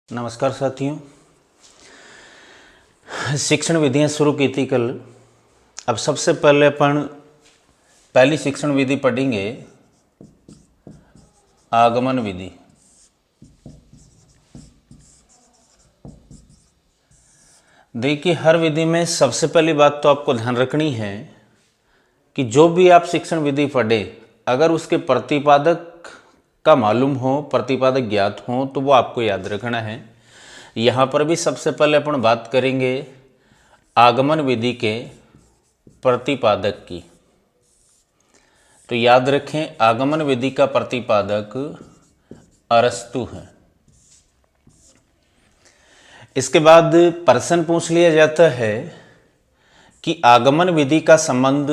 नमस्कार साथियों, शिक्षण विधियां शुरू की थी कल। अब सबसे पहले अपन पहली शिक्षण विधि पढ़ेंगे, आगमन विधि। देखिए, हर विधि में सबसे पहली बात तो आपको ध्यान रखनी है कि जो भी आप शिक्षण विधि पढ़े, अगर उसके प्रतिपादक का मालूम हो, प्रतिपादक ज्ञात हो, तो वो आपको याद रखना है। यहाँ पर भी सबसे पहले अपन बात करेंगे आगमन विधि के प्रतिपादक की। तो याद रखें, आगमन विधि का प्रतिपादक अरस्तु है। इसके बाद प्रश्न पूछ लिया जाता है कि आगमन विधि का संबंध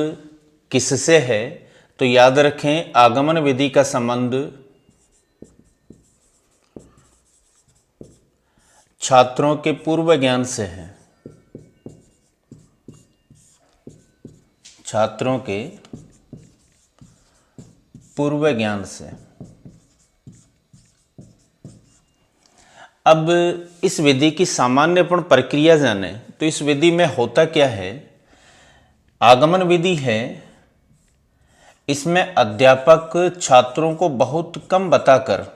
किससे है। तो याद रखें, आगमन विधि का संबंध छात्रों के पूर्व ज्ञान से है। छात्रों के पूर्व ज्ञान से। अब इस विधि की सामान्यपण प्रक्रिया जाने तो इस विधि में होता क्या है। आगमन विधि है, इसमें अध्यापक छात्रों को बहुत कम बताकर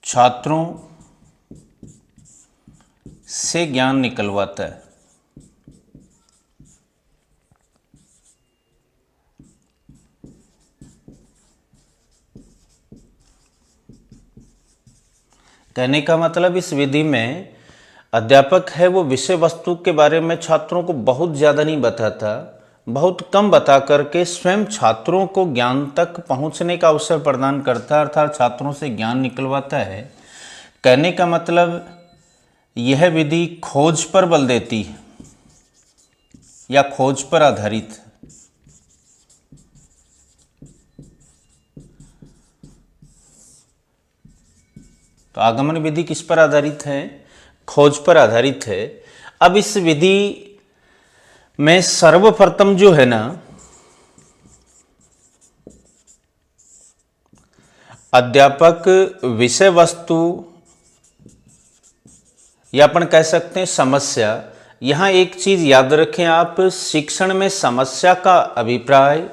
छात्रों से ज्ञान निकलवाता है। कहने का मतलब, इस विधि में अध्यापक है वो विषय वस्तु के बारे में छात्रों को बहुत ज़्यादा नहीं बताता, बहुत कम बता करके स्वयं छात्रों को ज्ञान तक पहुंचने का अवसर प्रदान करता है, अर्थात छात्रों से ज्ञान निकलवाता है। कहने का मतलब, यह विधि खोज पर बल देती है या खोज पर आधारित है। तो आगमन विधि किस पर आधारित है? खोज पर आधारित है। अब इस विधि में सर्वप्रथम जो है ना, अध्यापक विषय वस्तु या अपन कह सकते हैं समस्या। यहां एक चीज याद रखें आप, शिक्षण में समस्या का अभिप्राय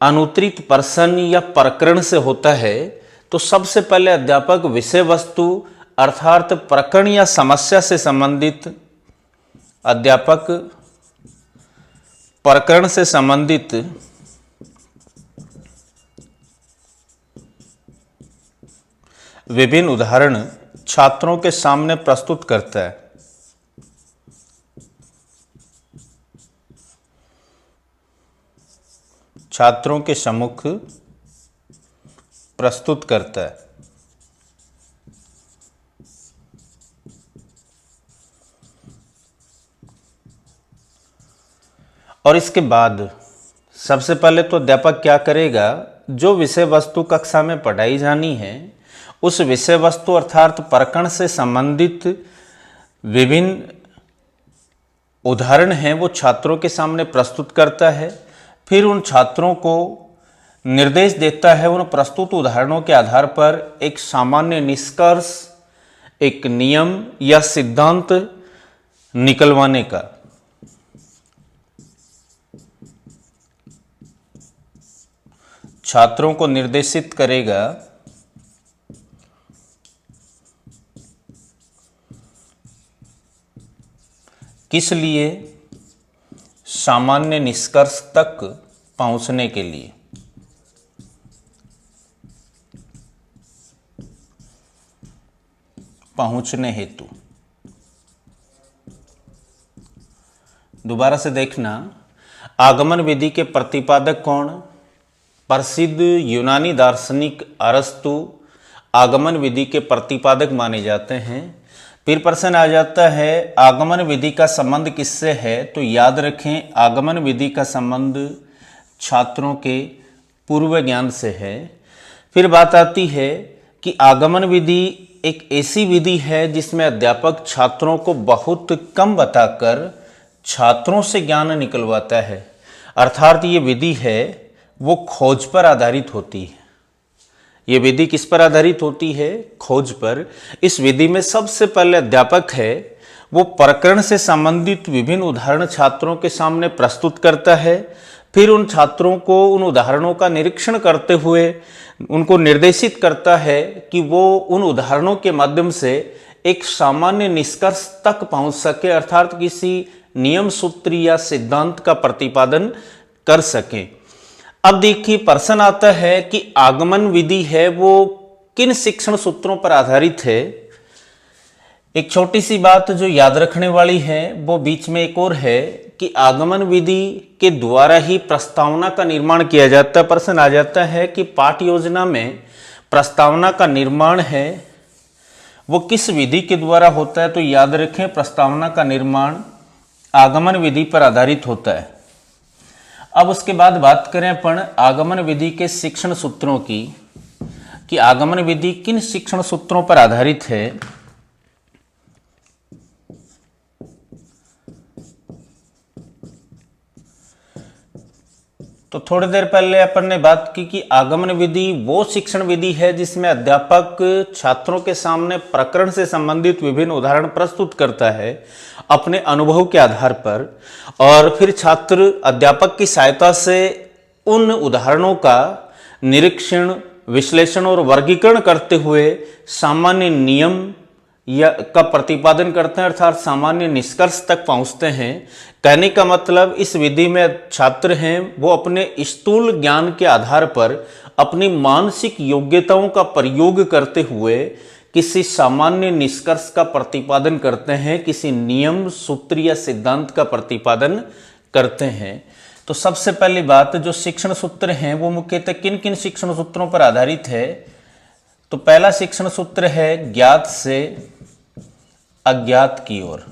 अनुत्तरित प्रश्न या प्रकरण से होता है। तो सबसे पहले अध्यापक विषय वस्तु अर्थात प्रकरण या समस्या से संबंधित, अध्यापक प्रकरण से संबंधित विभिन्न उदाहरण छात्रों के सामने प्रस्तुत करता है। छात्रों के सम्मुख प्रस्तुत करता है। और इसके बाद सबसे पहले तो अध्यापक क्या करेगा, जो विषय वस्तु कक्षा में पढ़ाई जानी है, उस विषय वस्तु अर्थात प्रकरण से संबंधित विभिन्न उदाहरण हैं वो छात्रों के सामने प्रस्तुत करता है। फिर उन छात्रों को निर्देश देता है उन प्रस्तुत उदाहरणों के आधार पर एक सामान्य निष्कर्ष, एक नियम या सिद्धांत निकलवाने का। छात्रों को निर्देशित करेगा किस लिए? सामान्य निष्कर्ष तक पहुंचने के लिए। पहुंचने हेतु। दोबारा से देखना, आगमन विधि के प्रतिपादक कौन? प्रसिद्ध यूनानी दार्शनिक अरस्तु आगमन विधि के प्रतिपादक माने जाते हैं। फिर प्रश्न आ जाता है, आगमन विधि का संबंध किससे है? तो याद रखें, आगमन विधि का संबंध छात्रों के पूर्व ज्ञान से है। फिर बात आती है कि आगमन विधि एक ऐसी विधि है जिसमें अध्यापक छात्रों को बहुत कम बताकर छात्रों से ज्ञान निकलवाता है। अर्थात ये विधि है वो खोज पर आधारित होती है। ये विधि किस पर आधारित होती है? खोज पर। इस विधि में सबसे पहले अध्यापक है वो प्रकरण से संबंधित विभिन्न उदाहरण छात्रों के सामने प्रस्तुत करता है। फिर उन छात्रों को उन उदाहरणों का निरीक्षण करते हुए उनको निर्देशित करता है कि वो उन उदाहरणों के माध्यम से एक सामान्य निष्कर्ष तक पहुंच सके, अर्थात किसी नियम सूत्र या सिद्धांत का प्रतिपादन कर सके। अब देखिए प्रश्न आता है कि आगमन विधि है वो किन शिक्षण सूत्रों पर आधारित है। एक छोटी सी बात जो याद रखने वाली है वो बीच में एक और है कि आगमन विधि के द्वारा ही प्रस्तावना का निर्माण किया जाता है। प्रश्न आ जाता है कि पाठ योजना में प्रस्तावना का निर्माण है वो किस विधि के द्वारा होता है, तो याद रखें प्रस्तावना का निर्माण आगमन विधि पर आधारित होता है। अब उसके बाद बात करें अपन आगमन विधि के शिक्षण सूत्रों की कि आगमन विधि किन शिक्षण सूत्रों पर आधारित है। तो थोड़ी देर पहले अपन ने बात की कि आगमन विधि वो शिक्षण विधि है जिसमें अध्यापक छात्रों के सामने प्रकरण से संबंधित विभिन्न उदाहरण प्रस्तुत करता है अपने अनुभव के आधार पर, और फिर छात्र अध्यापक की सहायता से उन उदाहरणों का निरीक्षण, विश्लेषण और वर्गीकरण करते हुए सामान्य नियम या का प्रतिपादन करते हैं, अर्थात सामान्य निष्कर्ष तक पहुंचते हैं। कहने का मतलब इस विधि में छात्र हैं वो अपने स्थूल ज्ञान के आधार पर अपनी मानसिक योग्यताओं का प्रयोग करते हुए किसी सामान्य निष्कर्ष का प्रतिपादन करते हैं, किसी नियम, सूत्र या सिद्धांत का प्रतिपादन करते हैं। तो सबसे पहली बात जो शिक्षण सूत्र हैं वो मुख्यतः किन किन शिक्षण सूत्रों पर आधारित है। तो पहला शिक्षण सूत्र है ज्ञात से अज्ञात की ओर।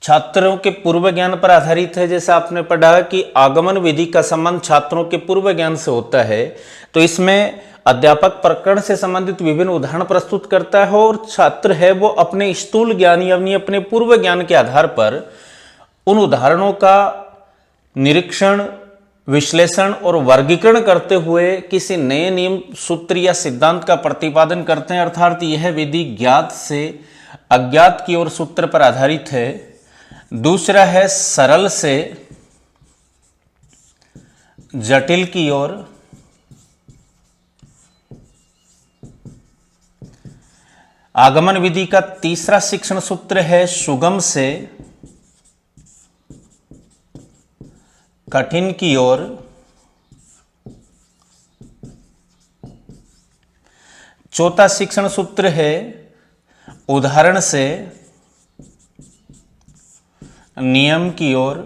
छात्रों के पूर्व ज्ञान पर आधारित है। जैसे आपने पढ़ा कि आगमन विधि का संबंध छात्रों के पूर्व ज्ञान से होता है, तो इसमें अध्यापक प्रकरण से संबंधित विभिन्न उदाहरण प्रस्तुत करता है और छात्र है वो अपने स्थूल ज्ञान यानी अपने पूर्व ज्ञान के आधार पर उन उदाहरणों का निरीक्षण, विश्लेषण और वर्गीकरण करते हुए किसी नए नियम, सूत्र या सिद्धांत का प्रतिपादन करते हैं। अर्थात यह विधि ज्ञात से अज्ञात की ओर सूत्र पर आधारित है। दूसरा है सरल से जटिल की ओर। आगमन विधि का तीसरा शिक्षण सूत्र है सुगम से कठिन की ओर। चौथा शिक्षण सूत्र है उदाहरण से नियम की ओर।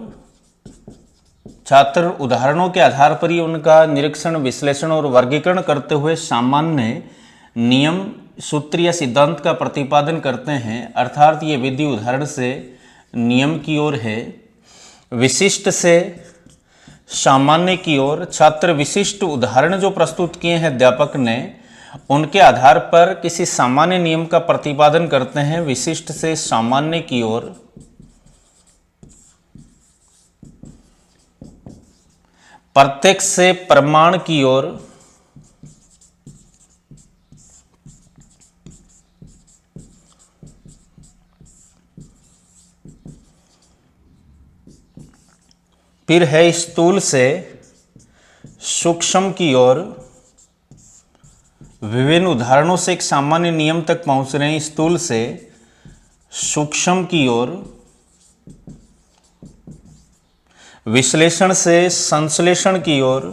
छात्र उदाहरणों के आधार पर ही उनका निरीक्षण, विश्लेषण और वर्गीकरण करते हुए सामान्य नियम, सूत्र या सिद्धांत का प्रतिपादन करते हैं, अर्थात ये विधि उदाहरण से नियम की ओर है। विशिष्ट से सामान्य की ओर। छात्र विशिष्ट उदाहरण जो प्रस्तुत किए हैं अध्यापक ने उनके आधार पर किसी सामान्य नियम का प्रतिपादन करते हैं, विशिष्ट से सामान्य की ओर। प्रत्यक्ष से प्रमाण की ओर। फिर है स्थूल से सूक्ष्म की ओर। विभिन्न उदाहरणों से एक सामान्य नियम तक पहुंच रहे हैं, स्थूल से सूक्ष्म की ओर। विश्लेषण से संश्लेषण की ओर।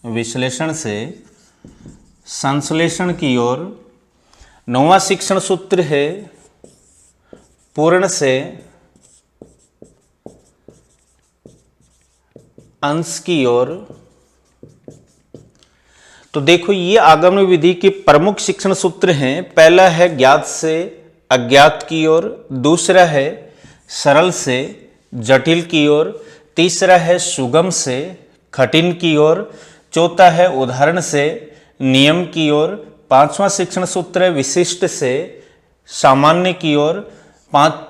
विश्लेषण से संश्लेषण की ओर। नौवां शिक्षण सूत्र है पूर्ण से अंश की ओर। तो देखो ये आगमन विधि के प्रमुख शिक्षण सूत्र हैं। पहला है ज्ञात से अज्ञात की ओर, दूसरा है सरल से जटिल की ओर, तीसरा है सुगम से कठिन की ओर, चौथा है उदाहरण से नियम की ओर, पांचवा शिक्षण सूत्र है विशिष्ट से सामान्य की ओर,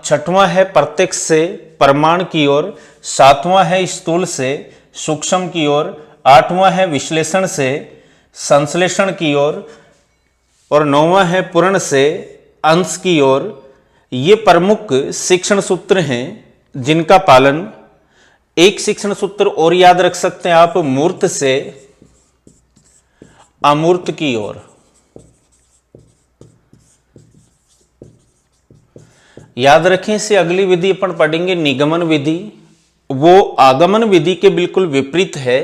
छठवां है प्रत्यक्ष से प्रमाण की ओर, सातवां है स्थूल से सूक्ष्म की ओर, आठवां है विश्लेषण से संश्लेषण की ओर, और नौवां है पूर्ण से अंश की ओर। ये प्रमुख शिक्षण सूत्र हैं जिनका पालन, एक शिक्षण सूत्र और याद रख सकते हैं आप, मूर्त से अमूर्त की ओर। याद रखें, से अगली विधि अपन पढ़ेंगे निगमन विधि। वो आगमन विधि के बिल्कुल विपरीत है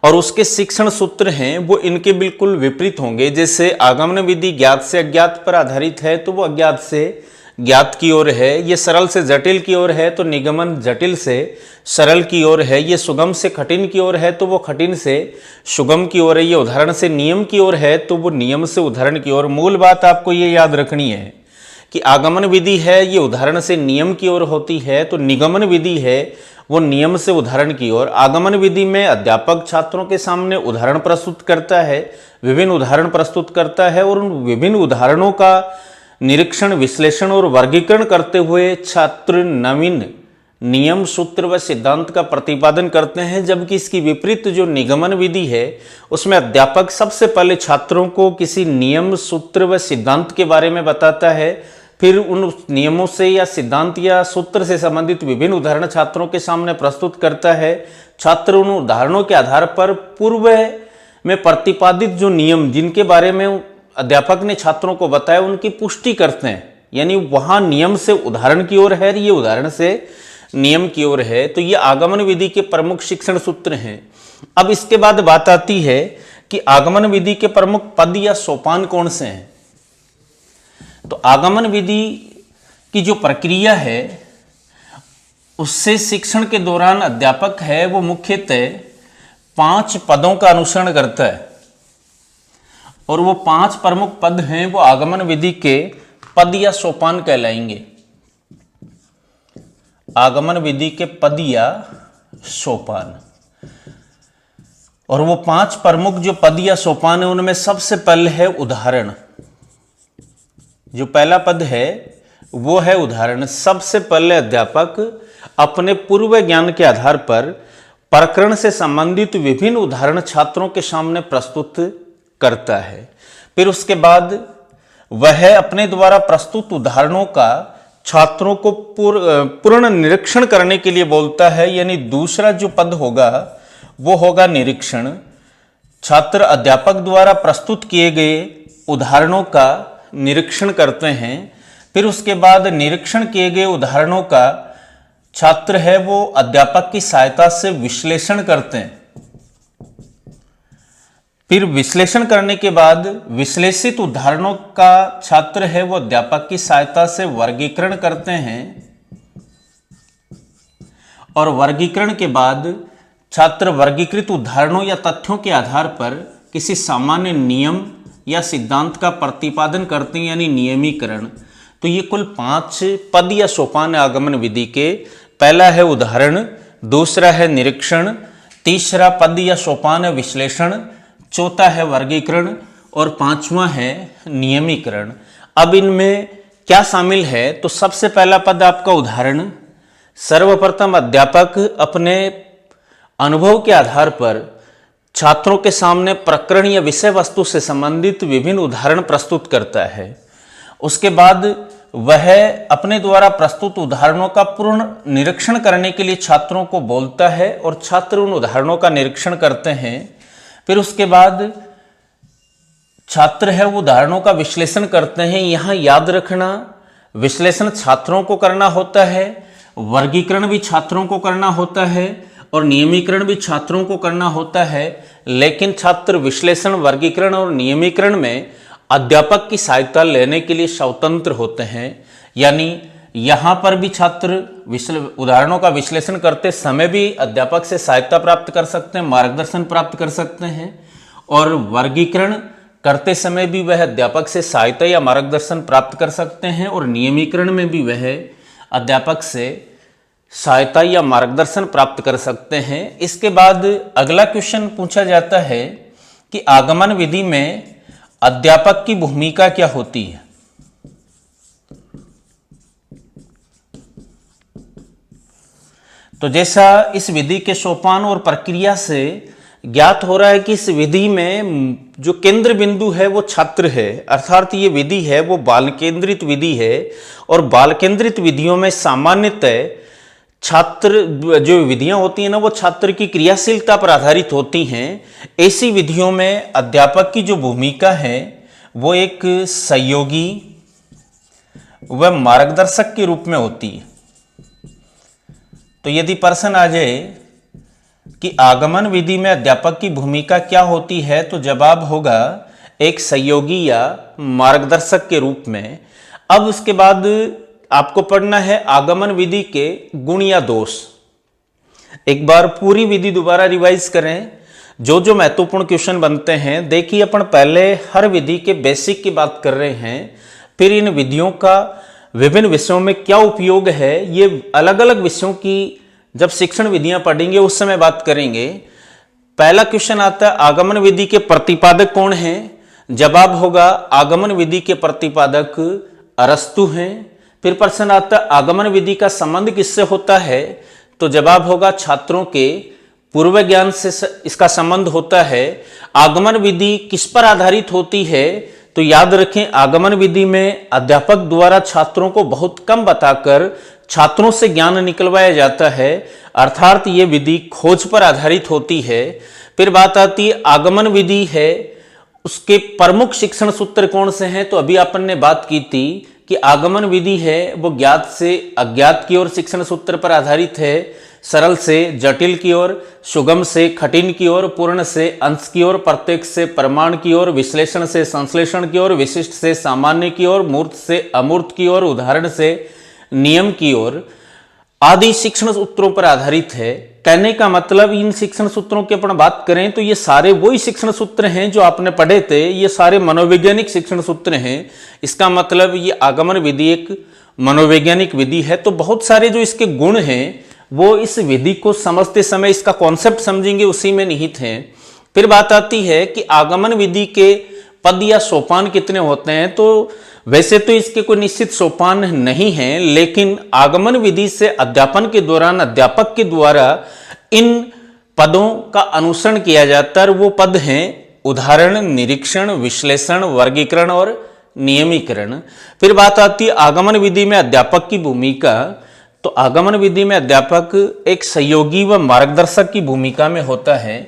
और उसके शिक्षण सूत्र हैं वो इनके बिल्कुल विपरीत होंगे। जैसे आगमन विधि ज्ञात से अज्ञात पर आधारित है तो वो अज्ञात से ज्ञात की ओर है, ये सरल से जटिल की ओर है तो निगमन जटिल से सरल की ओर है, ये सुगम से कठिन की ओर है तो वो कठिन से सुगम की ओर है, ये उदाहरण से नियम की ओर है तो वो नियम से उदाहरण की ओर। मूल बात आपको ये याद रखनी है कि आगमन विधि है ये उदाहरण से नियम की ओर होती है, तो निगमन विधि है वो नियम से उदाहरण की ओर। आगमन विधि में अध्यापक छात्रों के सामने उदाहरण प्रस्तुत करता है, विभिन्न उदाहरण प्रस्तुत करता है और उन विभिन्न उदाहरणों का निरीक्षण, विश्लेषण और वर्गीकरण करते हुए छात्र नवीन नियम, सूत्र व सिद्धांत का प्रतिपादन करते हैं। जबकि इसकी विपरीत जो निगमन विधि है उसमें अध्यापक सबसे पहले छात्रों को किसी नियम, सूत्र व सिद्धांत के बारे में बताता है, फिर उन नियमों से या सिद्धांत या सूत्र से संबंधित विभिन्न उदाहरण छात्रों के सामने प्रस्तुत करता है। छात्र उन उदाहरणों के आधार पर पूर्व में प्रतिपादित जो नियम जिनके बारे में अध्यापक ने छात्रों को बताया उनकी पुष्टि करते हैं, यानी वहां नियम से उदाहरण की ओर है, ये उदाहरण से नियम की ओर है। तो ये आगमन विधि के प्रमुख शिक्षण सूत्र हैं। अब इसके बाद बात आती है कि आगमन विधि के प्रमुख पद या सोपान कौन से हैं। तो आगमन विधि की जो प्रक्रिया है उससे शिक्षण के दौरान अध्यापक है वो मुख्यतः 5 पदों का अनुसरण करता है और वो 5 प्रमुख पद हैं वो आगमन विधि के पद या सोपान कहलाएंगे। आगमन विधि के पद या सोपान, और वो 5 प्रमुख जो पद या सोपान है उनमें सबसे पहले है उदाहरण। जो पहला पद है वो है उदाहरण। सबसे पहले अध्यापक अपने पूर्व ज्ञान के आधार पर प्रकरण से संबंधित विभिन्न उदाहरण छात्रों के सामने प्रस्तुत करता है। फिर उसके बाद वह अपने द्वारा प्रस्तुत उदाहरणों का छात्रों को पूर्ण निरीक्षण करने के लिए बोलता है, यानी दूसरा जो पद होगा वो होगा निरीक्षण। छात्र अध्यापक द्वारा प्रस्तुत किए गए उदाहरणों का निरीक्षण करते हैं। फिर उसके बाद निरीक्षण किए गए उदाहरणों का छात्र है वो अध्यापक की सहायता से विश्लेषण करते हैं। फिर विश्लेषण करने के बाद विश्लेषित उदाहरणों का छात्र है वो अध्यापक की सहायता से वर्गीकरण करते हैं और वर्गीकरण के बाद छात्र वर्गीकृत उदाहरणों या तथ्यों के आधार पर किसी सामान्य नियम या सिद्धांत का प्रतिपादन करते हैं, यानी नियमीकरण। तो ये कुल 5 पद या सोपान आगमन विधि के। पहला है उदाहरण, दूसरा है निरीक्षण, तीसरा पद या सोपान है विश्लेषण, चौथा है वर्गीकरण और 5वां है नियमीकरण। अब इनमें क्या शामिल है, तो सबसे पहला पद आपका उदाहरण। सर्वप्रथम अध्यापक अपने अनुभव के आधार पर छात्रों के सामने प्रकरण या विषय वस्तु से संबंधित विभिन्न उदाहरण प्रस्तुत करता है। उसके बाद वह अपने द्वारा प्रस्तुत उदाहरणों का पूर्ण निरीक्षण करने के लिए छात्रों को बोलता है और छात्र उन उदाहरणों का निरीक्षण करते हैं। फिर उसके बाद छात्र है वो उदाहरणों का विश्लेषण करते हैं। यहाँ याद रखना, विश्लेषण छात्रों को करना होता है, वर्गीकरण भी छात्रों को करना होता है और नियमीकरण भी छात्रों को करना होता है। लेकिन छात्र विश्लेषण, वर्गीकरण और नियमीकरण में अध्यापक की सहायता लेने के लिए स्वतंत्र होते हैं। यानी यहाँ पर भी छात्र उदाहरणों का विश्लेषण करते समय भी अध्यापक से सहायता प्राप्त कर सकते हैं, मार्गदर्शन प्राप्त कर सकते हैं और वर्गीकरण करते समय भी वह अध्यापक से सहायता या मार्गदर्शन प्राप्त कर सकते हैं, और नियमीकरण में भी वह अध्यापक से सहायता या मार्गदर्शन प्राप्त कर सकते हैं। इसके बाद अगला क्वेश्चन पूछा जाता है कि आगमन विधि में अध्यापक की भूमिका क्या होती है। तो जैसा इस विधि के सोपान और प्रक्रिया से ज्ञात हो रहा है कि इस विधि में जो केंद्र बिंदु है वो छात्र है, अर्थात ये विधि है वो बाल केंद्रित विधि है, और बाल केंद्रित विधियों में सामान्यतः छात्र जो विधियां होती हैं ना वो छात्र की क्रियाशीलता पर आधारित होती हैं। ऐसी विधियों में अध्यापक की जो भूमिका है वो एक सहयोगी व मार्गदर्शक के रूप में होती है। तो यदि प्रश्न आ जाए कि आगमन विधि में अध्यापक की भूमिका क्या होती है, तो जवाब होगा एक सहयोगी या मार्गदर्शक के रूप में। अब उसके बाद आपको पढ़ना है आगमन विधि के गुण या दोष। एक बार पूरी विधि दोबारा रिवाइज करें, जो जो महत्वपूर्ण क्वेश्चन बनते हैं। देखिए अपन पहले हर विधि के बेसिक की बात कर रहे हैं, फिर इन विधियों का विभिन्न विषयों में क्या उपयोग है, ये अलग अलग विषयों की जब शिक्षण विधियां पढ़ेंगे उस समय बात करेंगे। पहला क्वेश्चन आता है आगमन विधि के प्रतिपादक कौन हैं। जवाब होगा आगमन विधि के प्रतिपादक अरस्तु हैं। फिर प्रश्न आता है आगमन विधि का संबंध किससे होता है, तो जवाब होगा छात्रों के पूर्व ज्ञान से इसका संबंध होता है। आगमन विधि किस पर आधारित होती है, तो याद रखें आगमन विधि में अध्यापक द्वारा छात्रों को बहुत कम बताकर छात्रों से ज्ञान निकलवाया जाता है, अर्थात ये विधि खोज पर आधारित होती है। फिर बात आती है आगमन विधि है उसके प्रमुख शिक्षण सूत्र कौन से हैं, तो अभी अपन ने बात की थी कि आगमन विधि है वो ज्ञात से अज्ञात की ओर शिक्षण सूत्र पर आधारित है, सरल से जटिल की ओर, सुगम से कठिन की ओर, पूर्ण से अंश की ओर, प्रत्यक्ष से प्रमाण की ओर, विश्लेषण से संश्लेषण की ओर, विशिष्ट से सामान्य की ओर, मूर्त से अमूर्त की ओर, उदाहरण से नियम की ओर आदि शिक्षण सूत्रों पर आधारित है। कहने का मतलब इन शिक्षण सूत्रों की अपन बात करें तो ये सारे वही शिक्षण सूत्र हैं जो आपने पढ़े थे, ये सारे मनोवैज्ञानिक शिक्षण सूत्र हैं। इसका मतलब ये आगमन विधि एक मनोवैज्ञानिक विधि है। तो बहुत सारे जो इसके गुण हैं वो इस विधि को समझते समय इसका कॉन्सेप्ट समझेंगे उसी में निहित हैं। फिर बात आती है कि आगमन विधि के पद या सोपान कितने होते हैं, तो वैसे तो इसके कोई निश्चित सोपान नहीं है, लेकिन आगमन विधि से अध्यापन के दौरान अध्यापक के द्वारा इन पदों का अनुसरण किया जाता है। वो पद हैं उदाहरण, निरीक्षण, विश्लेषण, वर्गीकरण और नियमीकरण। फिर बात आती है आगमन विधि में अध्यापक की भूमिका, तो आगमन विधि में अध्यापक एक सहयोगी व मार्गदर्शक की भूमिका में होता है।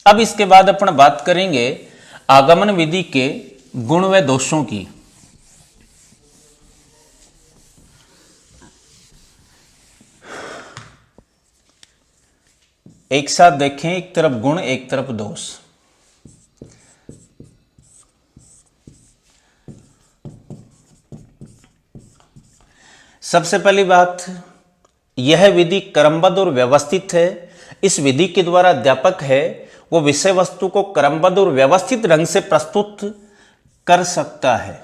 अब इसके बाद अपन बात करेंगे आगमन विधि के गुण व दोषों की। एक साथ देखें, एक तरफ गुण एक तरफ दोष। सबसे पहली बात, यह विधि क्रमबद्ध और व्यवस्थित है। इस विधि के द्वारा अध्यापक है वो विषय वस्तु को क्रमबद्ध और व्यवस्थित ढंग से प्रस्तुत कर सकता है।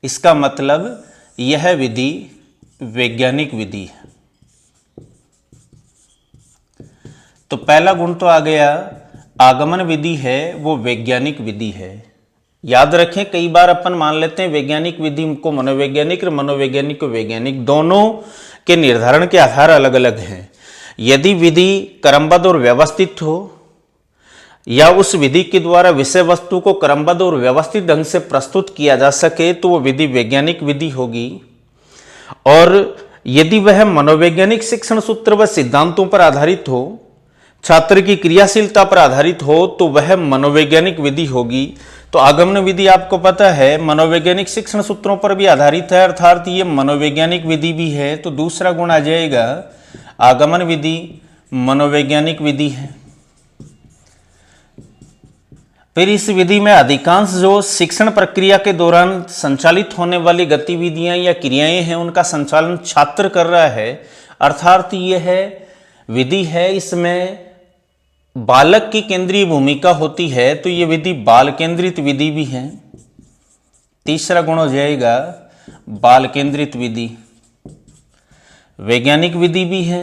इसका मतलब यह विधि वैज्ञानिक विधि है। तो पहला गुण तो आ गया, आगमन विधि है वो वैज्ञानिक विधि है। याद रखें कई बार अपन मान लेते हैं वैज्ञानिक विधि को मनोवैज्ञानिक और मनोवैज्ञानिक को वैज्ञानिक, दोनों के निर्धारण के आधार अलग अलग हैं। यदि विधि क्रमबद्ध और व्यवस्थित हो या उस विधि के द्वारा विषय वस्तु को क्रमबद्ध और व्यवस्थित ढंग से प्रस्तुत किया जा सके तो वो विधि वैज्ञानिक विधि होगी। और यदि वह मनोवैज्ञानिक शिक्षण सूत्र व सिद्धांतों पर आधारित हो, छात्र की क्रियाशीलता पर आधारित हो, तो वह मनोवैज्ञानिक विधि होगी। तो आगमन विधि आपको पता है मनोवैज्ञानिक शिक्षण सूत्रों पर भी आधारित है, अर्थात ये मनोवैज्ञानिक विधि भी है। तो दूसरा गुण आ जाएगा, आगमन विधि मनोवैज्ञानिक विधि है। फिर इस विधि में अधिकांश जो शिक्षण प्रक्रिया के दौरान संचालित होने वाली गतिविधियां या क्रियाएं हैं उनका संचालन छात्र कर रहा है, अर्थात यह विधि है इसमें बालक की केंद्रीय भूमिका होती है तो ये विधि बाल केंद्रित विधि भी है। तीसरा गुण हो जाएगा बाल केंद्रित विधि। वैज्ञानिक विधि भी है,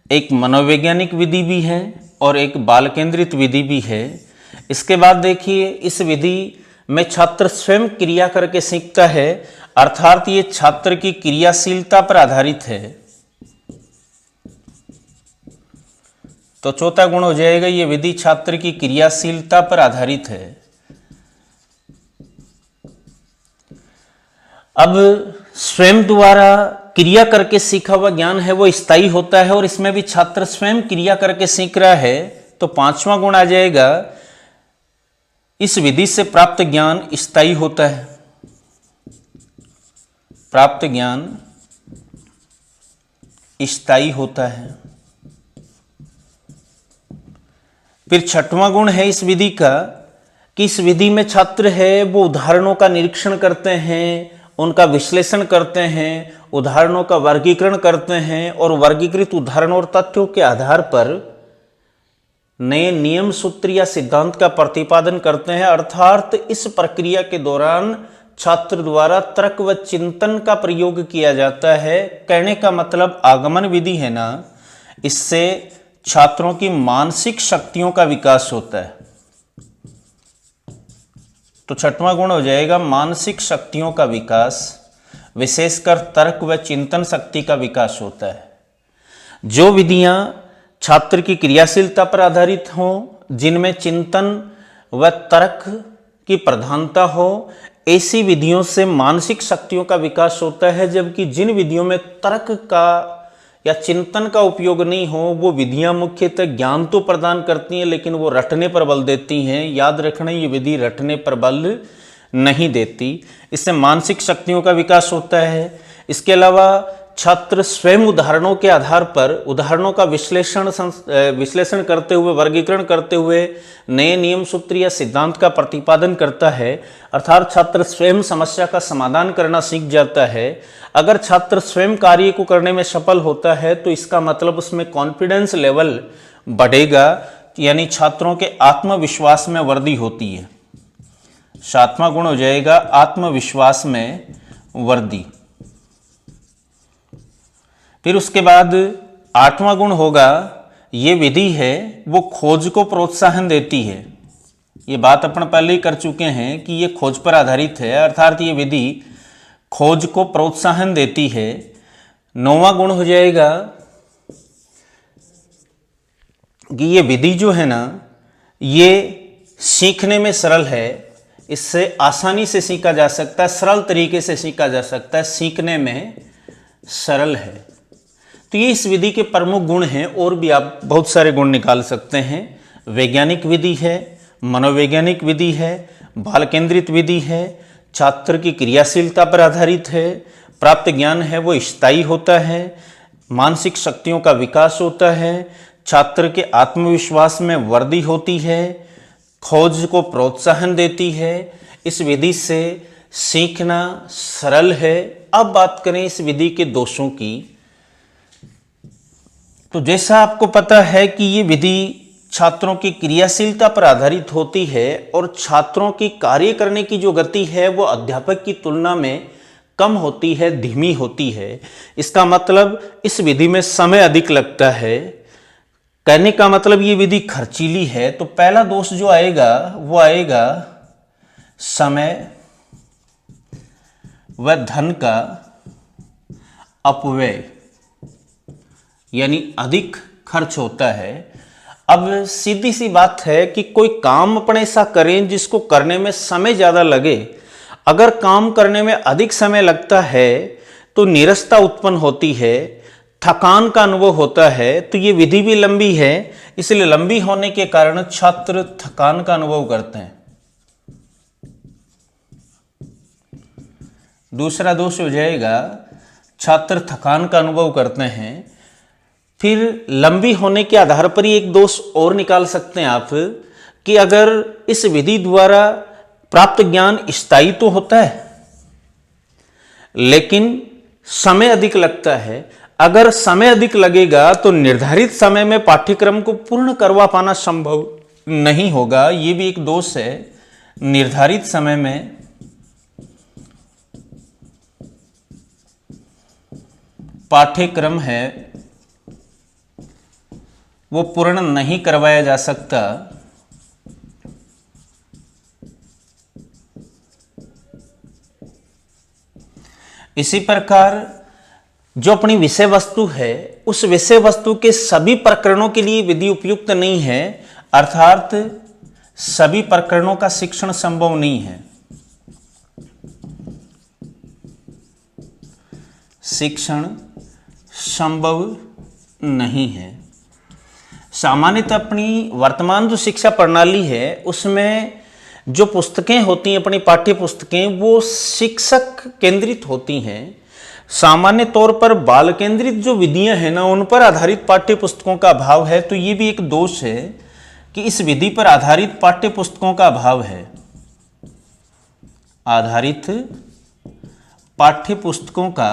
एक मनोवैज्ञानिक विधि भी है और एक बाल केंद्रित विधि भी है। इसके बाद देखिए, इस विधि में छात्र स्वयं क्रिया करके सीखता है, अर्थात ये छात्र की क्रियाशीलता पर आधारित है। तो चौथा गुण हो जाएगा, ये विधि छात्र की क्रियाशीलता पर आधारित है। अब स्वयं द्वारा क्रिया करके सीखा हुआ ज्ञान है वो स्थायी होता है और इसमें भी छात्र स्वयं क्रिया करके सीख रहा है। तो पांचवा गुण आ जाएगा, इस विधि से प्राप्त ज्ञान स्थायी होता है। प्राप्त ज्ञान स्थायी होता है। फिर छठवां गुण है इस विधि का कि इस विधि में छात्र है वो उदाहरणों का निरीक्षण करते हैं, उनका विश्लेषण करते हैं, उदाहरणों का वर्गीकरण करते हैं और वर्गीकृत उदाहरणों और तथ्यों के आधार पर नए नियम, सूत्र या सिद्धांत का प्रतिपादन करते हैं। अर्थात इस प्रक्रिया के दौरान छात्र द्वारा तर्क व चिंतन का प्रयोग किया जाता है। कहने का मतलब आगमन विधि है ना, इससे छात्रों की मानसिक शक्तियों का विकास होता है। तो छठवां गुण हो जाएगा मानसिक शक्तियों का विकास, विशेषकर तर्क व चिंतन शक्ति का विकास होता है। जो विधियां छात्र की क्रियाशीलता पर आधारित हों, जिनमें चिंतन व तर्क की प्रधानता हो, ऐसी विधियों से मानसिक शक्तियों का विकास होता है। जबकि जिन विधियों में तर्क का या चिंतन का उपयोग नहीं हो, वो विधियां मुख्यतः ज्ञान तो प्रदान करती हैं लेकिन वो रटने पर बल देती हैं। याद रखना, ये विधि रटने पर बल नहीं देती। इससे मानसिक शक्तियों का विकास होता है। इसके अलावा छात्र स्वयं उदाहरणों के आधार पर उदाहरणों का विश्लेषण करते हुए, वर्गीकरण करते हुए नए नियम, सूत्र या सिद्धांत का प्रतिपादन करता है। अर्थात छात्र स्वयं समस्या का समाधान करना सीख जाता है। अगर छात्र स्वयं कार्य को करने में सफल होता है तो इसका मतलब उसमें कॉन्फिडेंस लेवल बढ़ेगा, यानी छात्रों के आत्मविश्वास में वृद्धि होती है। सातवां गुण हो जाएगा आत्मविश्वास में वृद्धि। फिर उसके बाद आठवां गुण होगा, ये विधि है वो खोज को प्रोत्साहन देती है। ये बात अपन पहले ही कर चुके हैं कि ये खोज पर आधारित है, अर्थात ये विधि खोज को प्रोत्साहन देती है। नौवां गुण हो जाएगा कि ये विधि जो है ना, ये सीखने में सरल है, इससे आसानी से सीखा जा सकता है, सरल तरीके से सीखा जा सकता है, सीखने में सरल है। तो ये इस विधि के प्रमुख गुण हैं, और भी आप बहुत सारे गुण निकाल सकते हैं। वैज्ञानिक विधि है, मनोवैज्ञानिक विधि है, बाल केंद्रित विधि है, छात्र की क्रियाशीलता पर आधारित है, प्राप्त ज्ञान है वो स्थायी होता है, मानसिक शक्तियों का विकास होता है, छात्र के आत्मविश्वास में वृद्धि होती है, खोज को प्रोत्साहन देती है। इस विधि से सीखना सरल है। अब बात करें इस विधि के दोषों की, तो जैसा आपको पता है कि ये विधि छात्रों की क्रियाशीलता पर आधारित होती है और छात्रों की कार्य करने की जो गति है वो अध्यापक की तुलना में कम होती है, धीमी होती है। इसका मतलब इस विधि में समय अधिक लगता है। कहने का मतलब ये विधि खर्चीली है। तो पहला दोष जो आएगा वो आएगा समय व धन का अपव्यय, यानी अधिक खर्च होता है। अब सीधी सी बात है कि कोई काम अपने सा करें जिसको करने में समय ज़्यादा लगे। अगर काम करने में अधिक समय लगता है तो नीरसता उत्पन्न होती है, थकान का अनुभव होता है। तो ये विधि भी लंबी है, इसलिए लंबी होने के कारण छात्र थकान का अनुभव करते हैं। दूसरा दोष हो जाएगा, छात्र थकान का अनुभव करते हैं। फिर लंबी होने के आधार पर ही एक दोष और निकाल सकते हैं आप कि अगर इस विधि द्वारा प्राप्त ज्ञान स्थायी तो होता है लेकिन समय अधिक लगता है, अगर समय अधिक लगेगा तो निर्धारित समय में पाठ्यक्रम को पूर्ण करवा पाना संभव नहीं होगा। ये भी एक दोष है। निर्धारित समय में पाठ्यक्रम है वो पूर्ण नहीं करवाया जा सकता। इसी प्रकार जो अपनी विषय वस्तु है उस विषय वस्तु के सभी प्रकरणों के लिए विधि उपयुक्त नहीं है, अर्थात सभी प्रकरणों का शिक्षण संभव नहीं है। शिक्षण संभव नहीं है। सामान्यतः अपनी वर्तमान जो शिक्षा प्रणाली है उसमें जो पुस्तकें होती हैं, अपनी पाठ्य पुस्तकें, वो शिक्षक केंद्रित होती हैं। सामान्य तौर पर बाल केंद्रित जो विधियां हैं ना, उन पर आधारित पाठ्य पुस्तकों का अभाव है। तो ये भी एक दोष है कि इस विधि पर आधारित पाठ्य पुस्तकों का अभाव है। आधारित पाठ्य पुस्तकों का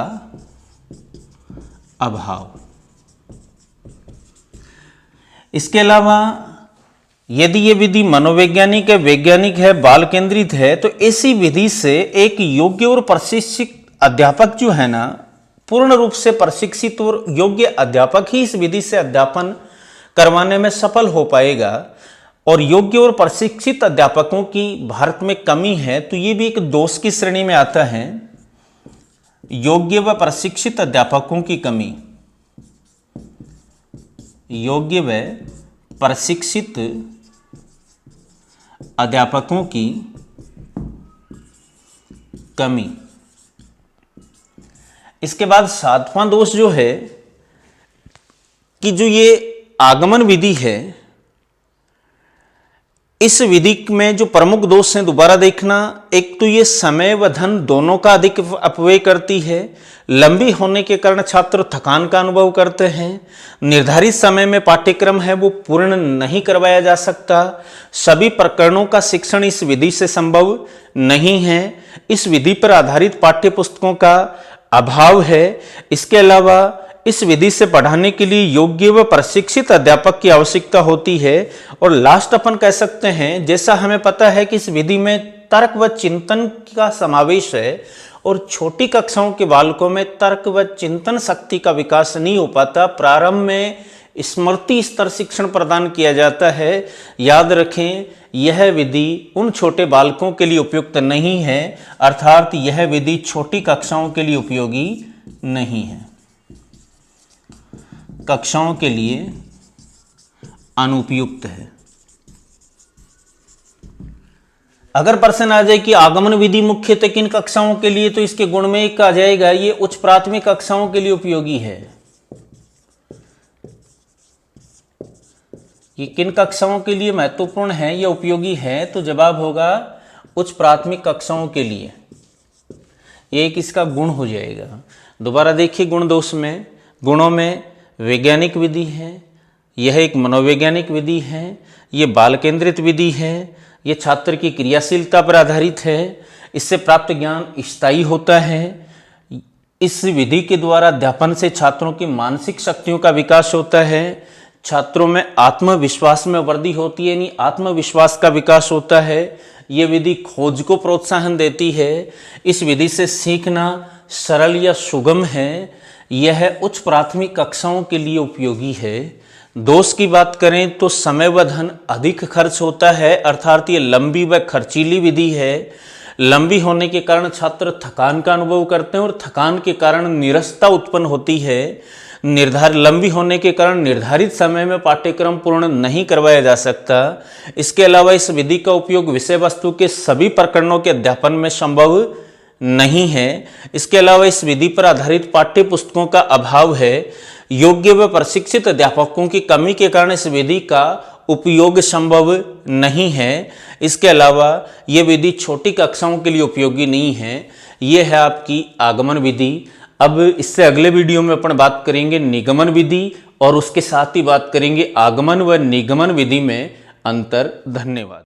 अभाव। इसके अलावा यदि ये विधि मनोवैज्ञानिक है, वैज्ञानिक है, बाल केंद्रित है, तो ऐसी विधि से एक योग्य और प्रशिक्षित अध्यापक जो है ना, पूर्ण रूप से प्रशिक्षित और योग्य अध्यापक ही इस विधि से अध्यापन करवाने में सफल हो पाएगा। और योग्य और प्रशिक्षित अध्यापकों की भारत में कमी है, तो ये भी एक दोष की श्रेणी में आता है। योग्य व प्रशिक्षित अध्यापकों की कमी। योग्य व प्रशिक्षित अध्यापकों की कमी। इसके बाद सातवां दोष जो है कि जो ये आगमन विधि है, इस विधि में जो प्रमुख दोष हैं दोबारा देखना। एक तो ये समय व धन दोनों का अधिक अपव्यय करती है। लंबी होने के कारण छात्र थकान का अनुभव करते हैं। निर्धारित समय में पाठ्यक्रम है वो पूर्ण नहीं करवाया जा सकता। सभी प्रकरणों का शिक्षण इस विधि से संभव नहीं है। इस विधि पर आधारित पाठ्य पुस्तकों का अभाव है। इसके अलावा इस विधि से पढ़ाने के लिए योग्य व प्रशिक्षित अध्यापक की आवश्यकता होती है। और लास्ट अपन कह सकते हैं, जैसा हमें पता है कि इस विधि में तर्क व चिंतन का समावेश है और छोटी कक्षाओं के बालकों में तर्क व चिंतन शक्ति का विकास नहीं हो पाता। प्रारंभ में स्मृति स्तर शिक्षण प्रदान किया जाता है। याद रखें, यह विधि उन छोटे बालकों के लिए उपयुक्त नहीं है, अर्थात यह विधि छोटी कक्षाओं के लिए उपयोगी नहीं है, कक्षाओं के लिए अनुपयुक्त है। अगर प्रश्न आ जाए कि आगमन विधि मुख्यतः किन कक्षाओं के लिए, तो इसके गुण में एक आ जाएगा, ये उच्च प्राथमिक कक्षाओं के लिए उपयोगी है। ये किन कक्षाओं के लिए महत्वपूर्ण है या उपयोगी है, तो जवाब होगा उच्च प्राथमिक कक्षाओं के लिए। ये एक इसका गुण हो जाएगा। दोबारा देखिए गुण दोष में, गुणों में वैज्ञानिक विधि है, यह एक मनोवैज्ञानिक विधि है, ये बाल केंद्रित विधि है, ये छात्र की क्रियाशीलता पर आधारित है, इससे प्राप्त ज्ञान स्थायी होता है, इस विधि के द्वारा अध्यापन से छात्रों की मानसिक शक्तियों का विकास होता है, छात्रों में आत्मविश्वास में वृद्धि होती है, यानी आत्मविश्वास का विकास होता है, ये विधि खोज को प्रोत्साहन देती है, इस विधि से सीखना सरल या सुगम है, यह उच्च प्राथमिक कक्षाओं के लिए उपयोगी है। दोष की बात करें तो समय व धन अधिक खर्च होता है, अर्थात ये लंबी व खर्चीली विधि है। लंबी होने के कारण छात्र थकान का अनुभव करते हैं और थकान के कारण नीरसता उत्पन्न होती है। लंबी होने के कारण निर्धारित समय में पाठ्यक्रम पूर्ण नहीं करवाया जा सकता। इसके अलावा इस विधि का उपयोग विषय वस्तु के सभी प्रकरणों के अध्यापन में संभव नहीं है। इसके अलावा इस विधि पर आधारित पाठ्य पुस्तकों का अभाव है। योग्य व प्रशिक्षित अध्यापकों की कमी के कारण इस विधि का उपयोग संभव नहीं है। इसके अलावा ये विधि छोटी कक्षाओं के लिए उपयोगी नहीं है। ये है आपकी आगमन विधि। अब इससे अगले वीडियो में अपन बात करेंगे निगमन विधि और उसके साथ ही बात करेंगे आगमन व निगमन विधि में अंतर। धन्यवाद।